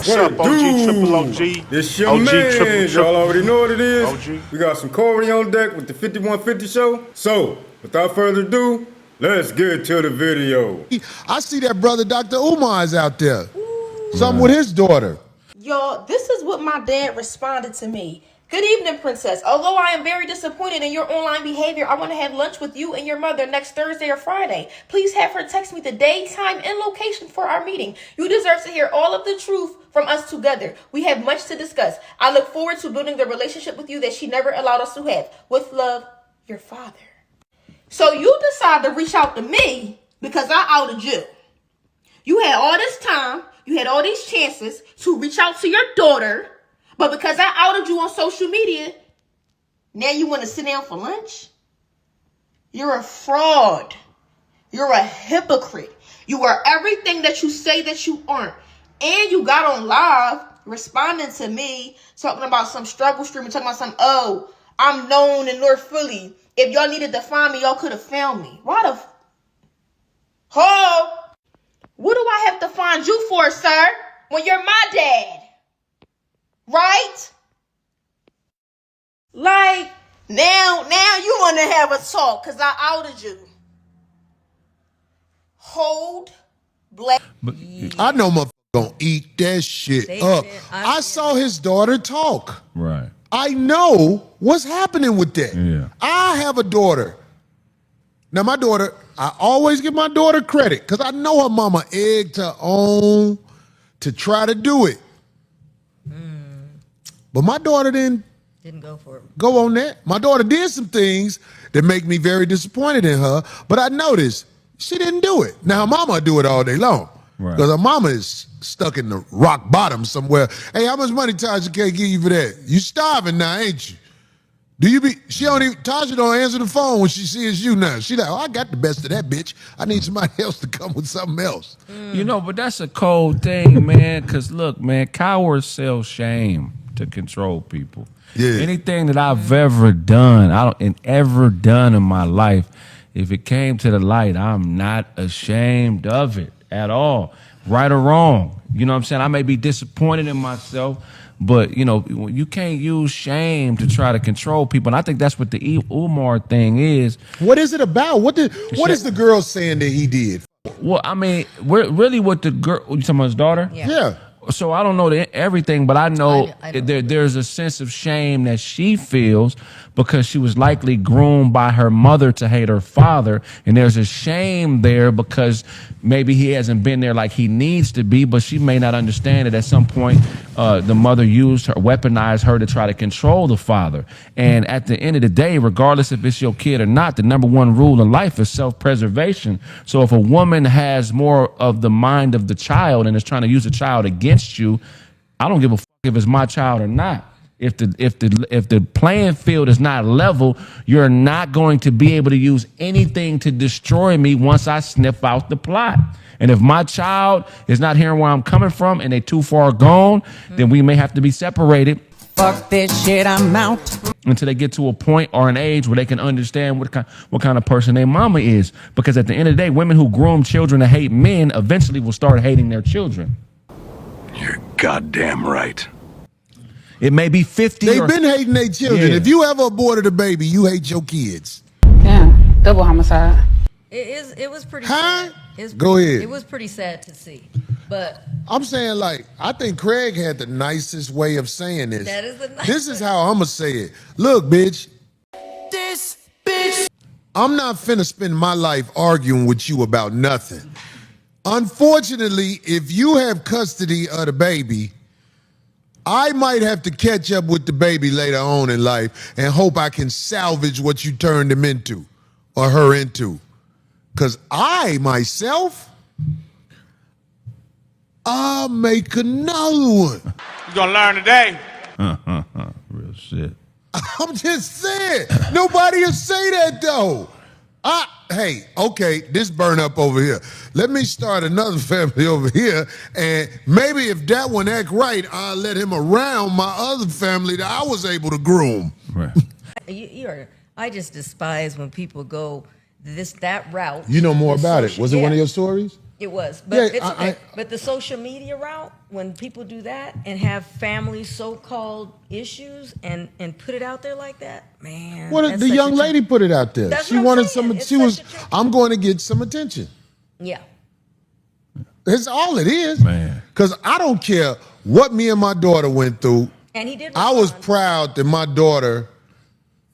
What's up, OG, triple OG? It's your OG, man. triple. Y'all already know what it is. OG. We got some Corey on deck with the 5150 show. So, without further ado, let's get to the video. I see that brother Dr. Umar is out there. Something with his daughter. Y'all, this is what my dad responded to me. Good evening, princess. Although I am very disappointed in your online behavior, I want to have lunch with you and your mother next Thursday or Friday. Please have her text me the day, time, and location for our meeting. You deserve to hear all of the truth from us together. We have much to discuss. I look forward to building the relationship with you that she never allowed us to have. With love, your father. So you decide to reach out to me because I outed you. You had all this time, you had all these chances to reach out to your daughter, but because I outed you on social media, now you want to sit down for lunch? You're a fraud. You're a hypocrite. You are everything that you say that you aren't. And you got on live responding to me, talking about some struggle stream and talking about some, oh, I'm known in North Philly. If y'all needed to find me, y'all could have found me. Why the what do I have to find you for, sir? When you're my dad. Right? Like, now you want to have a talk because I outed you. Hold black. I know motherfucker gonna eat that shit up. I saw his daughter talk. Right. I know what's happening with that. Yeah. I have a daughter. Now my daughter, I always give my daughter credit because I know her mama egged her on to try to do it. But my daughter didn't go for it. Go on that. My daughter did some things that make me very disappointed in her, but I noticed she didn't do it. Now her mama do it all day long. Right. Because her mama is stuck in the rock bottom somewhere. Hey, how much money Tasha can't give you for that? You starving now, ain't you? Tasha don't answer the phone when she sees you now. She like, oh, I got the best of that bitch. I need somebody else to come with something else. You know, but that's a cold thing, man, because look, man, cowards sell shame to control people. Yeah. Anything that I've ever done, ever done in my life, if it came to the light, I'm not ashamed of it at all, right or wrong. You know what I'm saying? I may be disappointed in myself, but, you know, you can't use shame to try to control people. And I think that's what the Umar thing is. What is it about? What is the girl saying that he did? Well, I mean, really what the girl, you talking about his daughter? Yeah. So I don't know everything, but I know, there's a sense of shame that she feels because she was likely groomed by her mother to hate her father. And there's a shame there because maybe he hasn't been there like he needs to be, but she may not understand that at some point the mother used her, weaponized her to try to control the father. And at the end of the day, regardless if it's your kid or not, the number one rule in life is self-preservation. So if a woman has more of the mind of the child and is trying to use the child against you, I don't give a fuck if it's my child or not. If the playing field is not level, you're not going to be able to use anything to destroy me once I sniff out the plot. And if my child is not hearing where I'm coming from and they too far gone, then we may have to be separated. Fuck this shit, I'm out. Until they get to a point or an age where they can understand what kind of person their mama is. Because at the end of the day, women who groom children to hate men eventually will start hating their children. You're goddamn right. It may be 50. They've been hating their children. Yeah. If you ever aborted a baby, you hate your kids. Damn, double homicide. It was pretty Huh? sad. Go ahead. It was pretty sad to see. But I'm saying, like, I think Craig had the nicest way of saying this. That is the nicest. This is how I'm going to say it. Look, bitch. This bitch. I'm not finna spend my life arguing with you about nothing. Unfortunately, if you have custody of the baby, I might have to catch up with the baby later on in life and hope I can salvage what you turned him into or her into. Because I, myself, I'll make another one. You gonna learn today. Real shit. I'm just saying. Nobody will say that, though. Hey, okay, this burn up over here. Let me start another family over here, and maybe if that one act right, I'll let him around my other family that I was able to groom. Right. I just despise when people go that route. You know more about it. Was it one of your stories? It was, but Yeah, it's okay. But the social media route, when people do that and have family so-called issues and put it out there like that, man. What the young lady put it out there? That's She what I'm wanted saying. some. It's She was. such a I'm going to get some attention. Yeah. That's all it is, Man. Because I don't care what me and my daughter went through. And he did. I was respond. proud that my daughter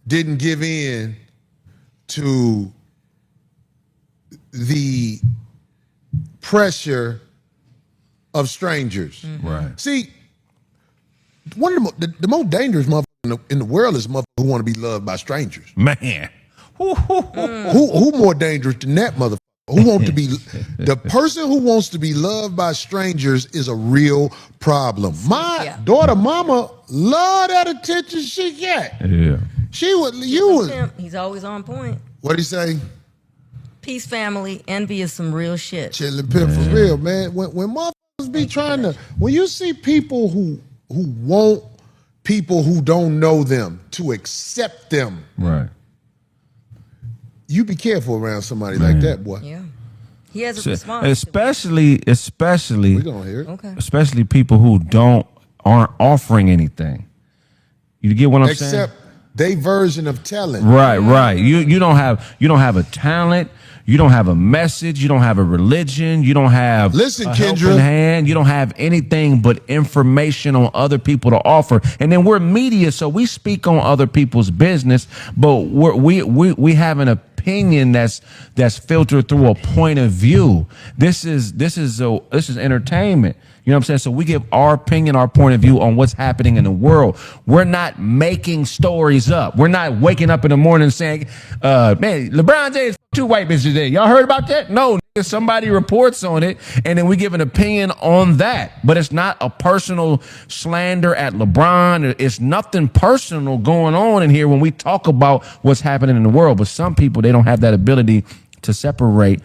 didn't give in to the pressure of strangers. Right. See, one of the most dangerous motherfuckers in the world is motherfuckers who want to be loved by strangers. Man. Who more dangerous than that motherfucker? Who want to be the person who wants to be loved by strangers is a real problem. My daughter, mama, love that attention she get. Yeah. She would. He's always on point. What'd he say? Peace, family. Envy is some real shit. Chillin' pimp for real, man. When motherfuckers be trying to, when you see people who want people who don't know them to accept them, Right. you be careful around somebody like that, boy. Yeah. He has a response. Especially We gonna hear it. Okay. especially people who aren't offering anything. You get what I'm saying? Except they version of telling. Right. You don't have a talent. You don't have a message. You don't have a religion. You don't have Listen, a Kendra. helping hand. You don't have anything but information on other people to offer. And then we're media, so we speak on other people's business, but we have an opinion that's filtered through a point of view. This is entertainment. You know what I'm saying? So we give our opinion, our point of view on what's happening in the world. We're not making stories up. We're not waking up in the morning saying, man, LeBron James 2 white bitches today. Y'all heard about that? No, somebody reports on it, and then we give an opinion on that. But it's not a personal slander at LeBron. It's nothing personal going on in here when we talk about what's happening in the world. But some people, they don't have that ability to separate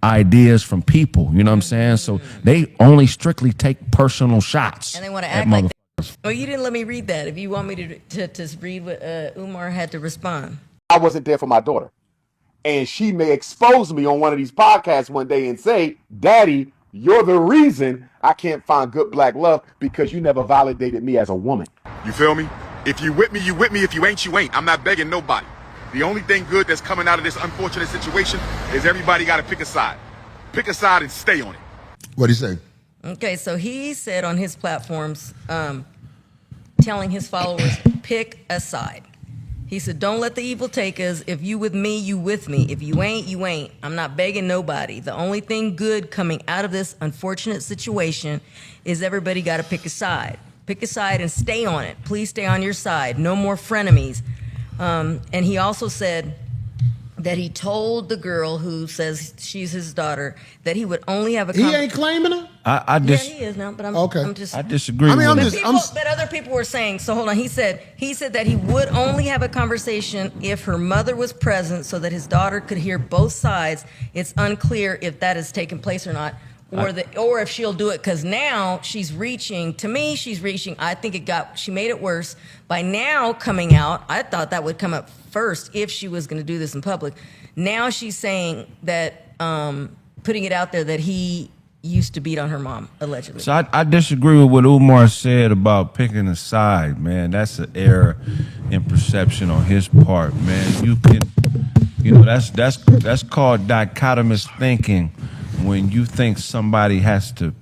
ideas from people. You know what I'm saying? So they only strictly take personal shots. And they want to act like that. Oh, you didn't let me read that. If you want me to read what Umar had to respond. I wasn't there for my daughter. And she may expose me on one of these podcasts one day and say, Daddy, you're the reason I can't find good black love because you never validated me as a woman. You feel me? If you with me, you with me. If you ain't, you ain't. I'm not begging nobody. The only thing good that's coming out of this unfortunate situation is everybody got to pick a side. Pick a side and stay on it. What'd he say? Okay, so he said on his platforms, telling his followers, pick a side. He said, don't let the evil take us. If you with me, you with me. If you ain't, you ain't. I'm not begging nobody. The only thing good coming out of this unfortunate situation is everybody got to pick a side. Pick a side and stay on it. Please stay on your side. No more frenemies. And he also said that he told the girl who says she's his daughter that he would only have a He ain't claiming her? Yeah, he is now, but I'm just. I disagree. But other people were saying. So hold on. He said that he would only have a conversation if her mother was present, so that his daughter could hear both sides. It's unclear if that has taken place or not, or if she'll do it because now she's reaching. To me, she's reaching. I think she made it worse by now coming out. I thought that would come up first if she was going to do this in public. Now she's saying that putting it out there that he used to beat on her mom, allegedly. So I disagree with what Umar said about picking a side, man. That's an error in perception on his part, man. That's called dichotomous thinking, when you think somebody has to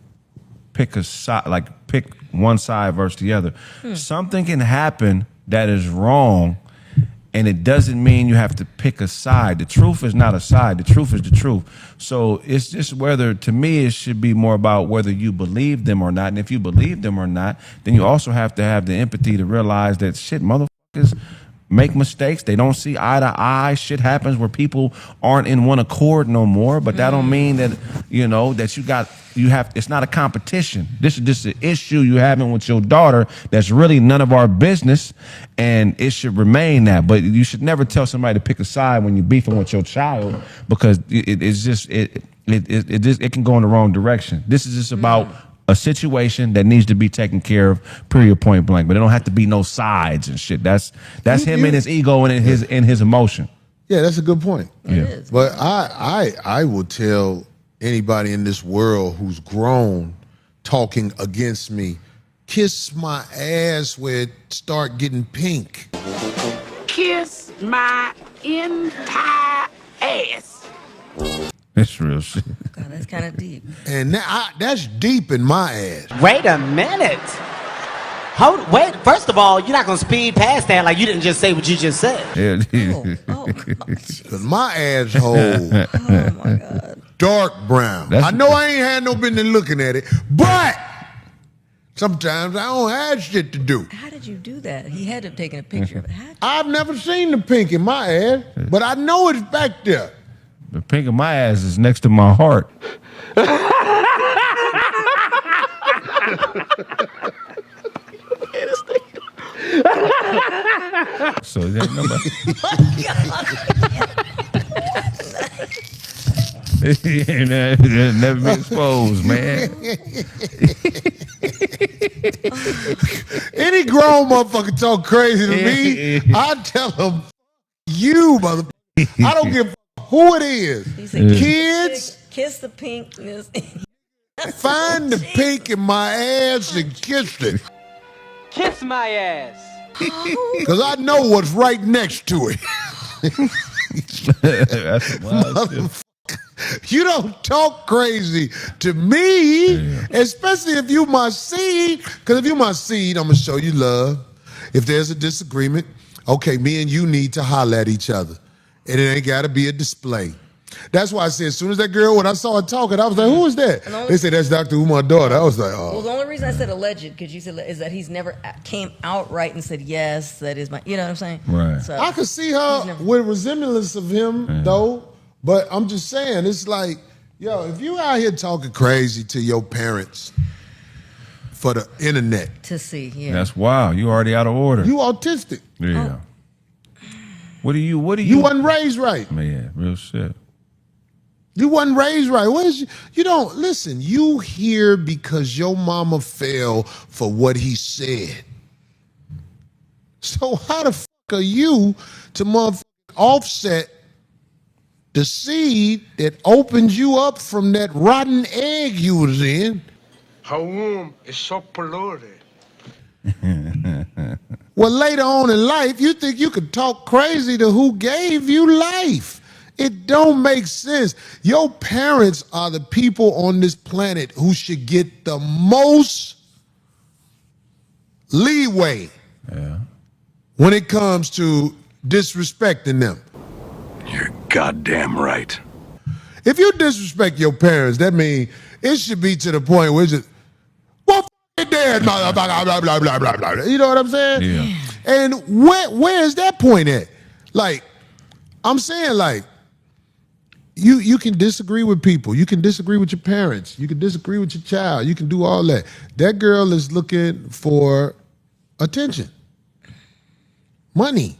pick a side, like pick one side versus the other. Something can happen that is wrong, and it doesn't mean you have to pick a side. The truth is not a side. The truth is the truth. So it's just whether, to me, it should be more about whether you believe them or not. And if you believe them or not, then you also have to have the empathy to realize that shit, motherfuckers make mistakes. They don't see eye to eye. Shit happens where people aren't in one accord no more. But that don't mean that, that it's not a competition. This is just an issue you having with your daughter that's really none of our business, and it should remain that. But you should never tell somebody to pick a side when you're beefing with your child, because it can go in the wrong direction. This is just about a situation that needs to be taken care of, period, point blank. But it don't have to be no sides and shit. That's him and his ego and his emotion. Yeah, that's a good point. Yeah. But I will tell anybody in this world who's grown talking against me, kiss my ass where it start getting pink. Kiss my entire ass. That's real shit. God, that's kind of deep. And that's deep in my ass. Wait a minute. Wait, first of all, you're not going to speed past that like you didn't just say what you just said. Because my asshole, dark brown. I know I ain't had no business looking at it, but sometimes I don't have shit to do. How did you do that? He had to have taken a picture of it. I've never seen the pink in my ass, but I know it's back there. The pink in my ass is next to my heart. So that nobody. Never been exposed, man. Any grown motherfucker talk crazy to me, I tell him, you motherfucker. I don't give a who it is. Kids, kiss the pink. Find the pink in my ass and kiss it. Kiss my ass. Because I know what's right next to it. That's wild shit. You don't talk crazy to me, especially if you my seed. Because if you my seed, I'm going to show you love. If there's a disagreement, okay, me and you need to holler at each other. And it ain't got to be a display. That's why I said, as soon as that girl, when I saw her talking, I was like, who is that? They said, that's Dr. Umar's daughter. I was like, oh. Well, the only reason I said alleged, because you said, is that he's never came out right and said, yes, that is my, you know what I'm saying? Right. So, I could see her with resemblance of him, though. But I'm just saying, it's like, yo, if you out here talking crazy to your parents for the internet. To see, yeah. That's wild. You already out of order. You autistic. Yeah. What do you? You wasn't raised right. Man, real shit. You wasn't raised right. You don't, listen, you here because your mama fell for what he said. So how the fuck are you to motherfucking offset the seed that opened you up from that rotten egg you was in? Her womb is so polluted. Well, later on in life, you think you could talk crazy to who gave you life. It don't make sense. Your parents are the people on this planet who should get the most leeway when it comes to disrespecting them. You're goddamn right. If you disrespect your parents, that means it should be to the point where it's just, well, dead, blah, blah, blah, blah, blah, blah, blah. You know what I'm saying? Yeah. And where is that point at? Like, I'm saying, like, you can disagree with people. You can disagree with your parents. You can disagree with your child. You can do all that. That girl is looking for attention. Money.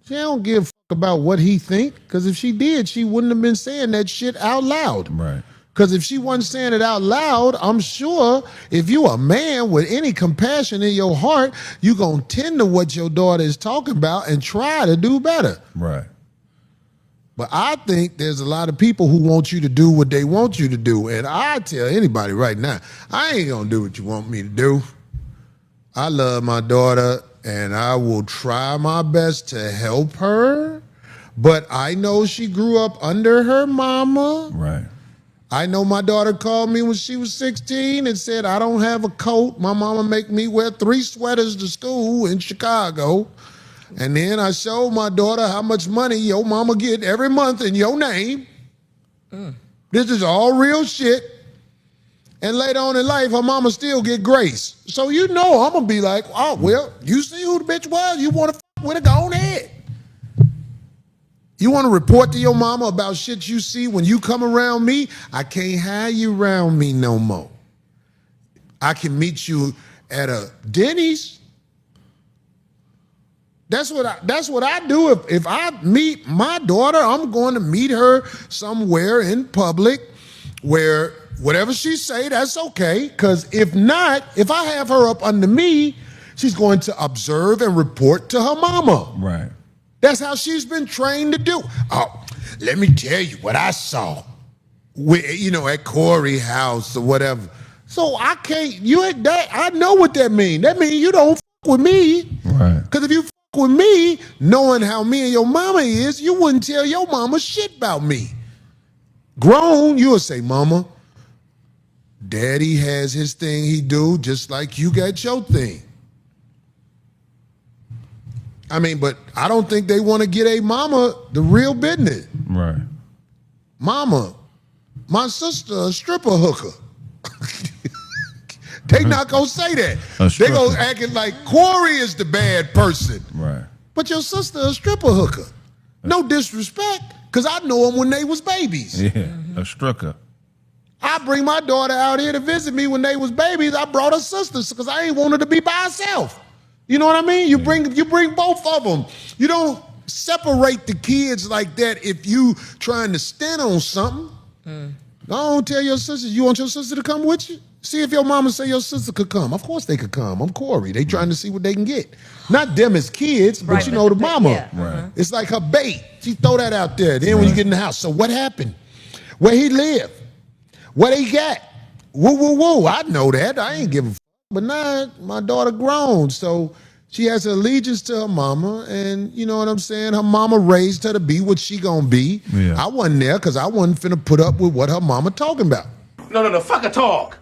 She don't give a fuck about what he think, because if she did, she wouldn't have been saying that shit out loud. Right. Because if she wasn't saying it out loud, I'm sure if you a man with any compassion in your heart, you going to tend to what your daughter is talking about and try to do better. Right. But I think there's a lot of people who want you to do what they want you to do. And I tell anybody right now, I ain't going to do what you want me to do. I love my daughter, and I will try my best to help her. But I know she grew up under her mama. Right. I know my daughter called me when she was 16 and said, I don't have a coat. My mama make me wear 3 sweaters to school in Chicago. And then I showed my daughter how much money your mama get every month in your name. This is all real shit. And later on in life, her mama still get grace. So you know I'm going to be like, oh, well, you see who the bitch was? You want to fuck with her? Go on ahead. You want to report to your mama about shit you see when you come around me? I can't have you around me no more. I can meet you at a Denny's. That's what I do. If I meet my daughter, I'm going to meet her somewhere in public where whatever she say, that's okay. Because if not, if I have her up under me, she's going to observe and report to her mama. Right. That's how she's been trained to do. Oh, let me tell you what I saw. at Corey house or whatever. So I can't, I know what that means. That means you don't fuck with me. Right. Because if you fuck with me, knowing how me and your mama is, you wouldn't tell your mama shit about me. Grown, you'll say, mama, daddy has his thing he do just like you got your thing. I mean, but I don't think they want to get a mama the real business. Right. Mama, my sister a stripper hooker. They not gonna say that. They gonna acting like Corey is the bad person. Right. But your sister a stripper hooker. No disrespect, because I know them when they was babies. Yeah, a stripper. I bring my daughter out here to visit me when they was babies. I brought her sisters because I ain't want her to be by herself. You know what I mean? You bring both of them. You don't separate the kids like that if you trying to stand on something. Don't tell your sisters. You want your sister to come with you? See if your mama say your sister could come. Of course they could come. I'm Corey. They trying to see what they can get. Not them as kids, but you know the mama. Yeah. Right. It's like her bait. She throw that out there. Then when you get in the house, so what happened? Where he live? What he got? Woo, woo, woo. I know that. I ain't give a fuck. But now my daughter grown, so she has allegiance to her mama, and you know what I'm saying? Her mama raised her to be what she gonna be. Yeah. I wasn't there because I wasn't finna put up with what her mama talking about. No, fuck a talk.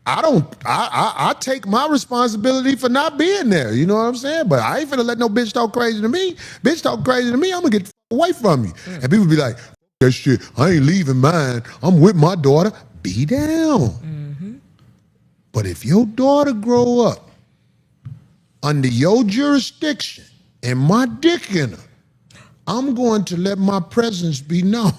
I take my responsibility for not being there. You know what I'm saying? But I ain't finna let no bitch talk crazy to me. Bitch talk crazy to me, I'm gonna get the fuck away from you. And people be like, that shit, I ain't leaving mine. I'm with my daughter. Be down. But if your daughter grow up under your jurisdiction and my dick in her, I'm going to let my presence be known.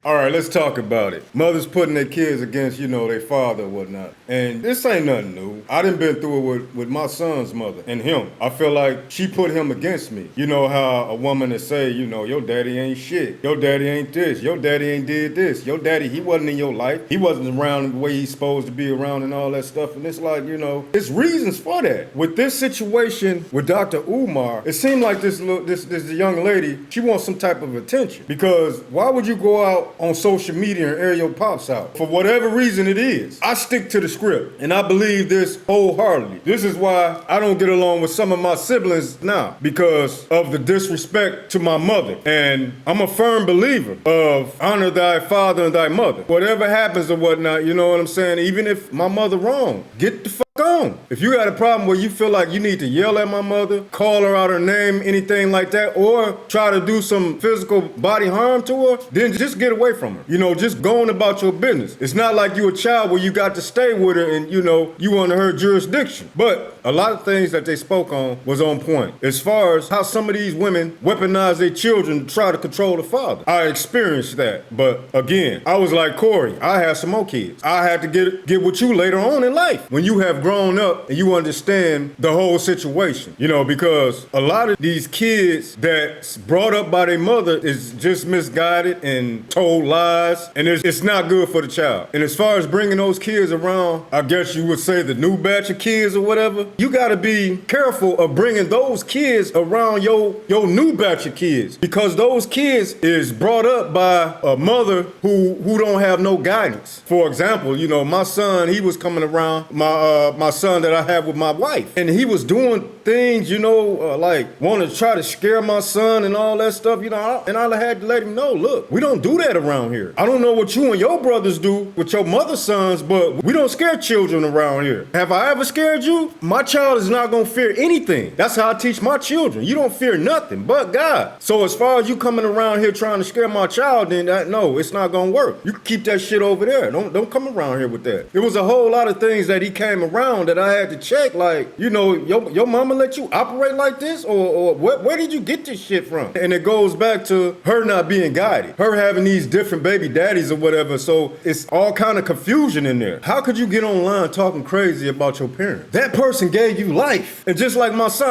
All right, let's talk about it. Mothers putting their kids against, their father or whatnot. And this ain't nothing new. I done been through it with my son's mother and him. I feel like she put him against me. You know how a woman that say, your daddy ain't shit. Your daddy ain't this. Your daddy ain't did this. Your daddy, he wasn't in your life. He wasn't around the way he's supposed to be around and all that stuff. And it's like, there's reasons for that. With this situation with Dr. Umar, it seemed like this young lady, she wants some type of attention. Because why would you go out on social media and air your pops out? For whatever reason it is. I stick to the script, and I believe this wholeheartedly. This is why I don't get along with some of my siblings now, because of the disrespect to my mother. And I'm a firm believer of honor thy father and thy mother. Whatever happens or whatnot, you know what I'm saying? Even if my mother wrong, get the fuck on. If you got a problem where you feel like you need to yell at my mother, call her out her name, anything like that, or try to do some physical body harm to her, then just get away from her. Just going about your business. It's not like you a child where you got to stay with her and, you under her jurisdiction. But a lot of things that they spoke on was on point. As far as how some of these women weaponize their children to try to control the father. I experienced that. But again, I was like Corey. I had some more kids. I had to get with you later on in life. When you have grown up and you understand the whole situation. Because a lot of these kids that's brought up by their mother is just misguided and told lies, and it's not good for the child. And as far as bringing those kids around, I guess you would say the new batch of kids or whatever, you got to be careful of bringing those kids around your new batch of kids, because those kids is brought up by a mother who don't have no guidance. For example, my son, he was coming around my son that I have with my wife, and he was doing things, like want to try to scare my son and all that stuff, and I had to let him know, look, we don't do that around here. I don't know what you and your brothers do with your mother's sons, but we don't scare children around here. Have I ever scared you? My child is not going to fear anything. That's how I teach my children. You don't fear nothing but God. So as far as you coming around here trying to scare my child, then no, it's not going to work. You can keep that shit over there. Don't come around here with that. There was a whole lot of things that he came around that I had to check, like, your mama let you operate like this, or where did you get this shit from? And it goes back to her not being guided, her having these different baby daddies or whatever, so it's all kind of confusion in there. How could you get online talking crazy about your parents? That person gave you life. And just like my son,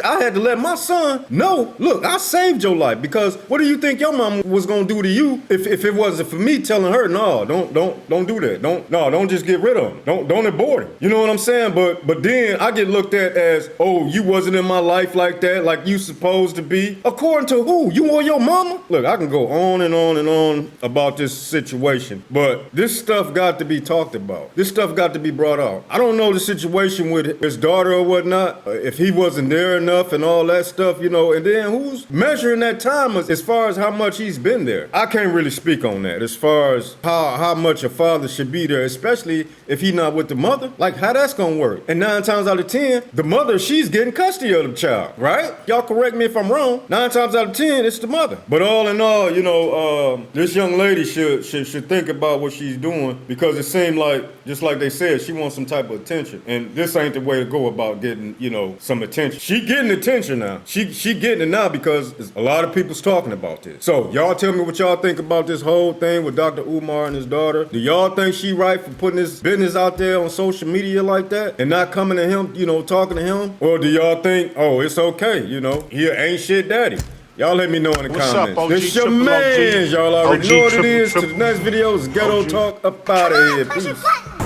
I had to let my son know, look, I saved your life, because what do you think your mama was gonna do to you if it wasn't for me telling her, no, don't do that. Don't just get rid of him. Don't abort him. You know what I'm saying? saying? But then I get looked at as, oh, you wasn't in my life like that, like you supposed to be. According to who? You or your mama? Look, I can go on and on and on about this situation, but this stuff got to be talked about. This stuff got to be brought out. I don't know the situation with his daughter or whatnot, if he wasn't there enough and all that stuff, you know, and then who's measuring that time as far as how much he's been there? I can't really speak on that as far as how much a father should be there, especially if he's not with the mother. Like, how that's gonna work? And 9 times out of 10, the mother, she's getting custody of the child, right? Y'all correct me if I'm wrong. 9 times out of 10, it's the mother. But all in all, you know, this young lady should think about what she's doing, because it seemed like, just like they said, she wants some type of attention. And this ain't the way to go about getting, you know, some attention. She getting attention now. She getting it now because a lot of people's talking about this. So y'all tell me what y'all think about this whole thing with Dr. Umar and his daughter. Do y'all think she right for putting this business out there on social media like that and not coming to him, you know, talking to him? Or do y'all think, oh, it's okay, you know, he ain't shit daddy? Y'all let me know in the What's comments. up, OG, This your triple man. OG. Y'all already OG, know what it triple, is. triple. To the next video is Ghetto OG. Talk. Up out of here. Peace.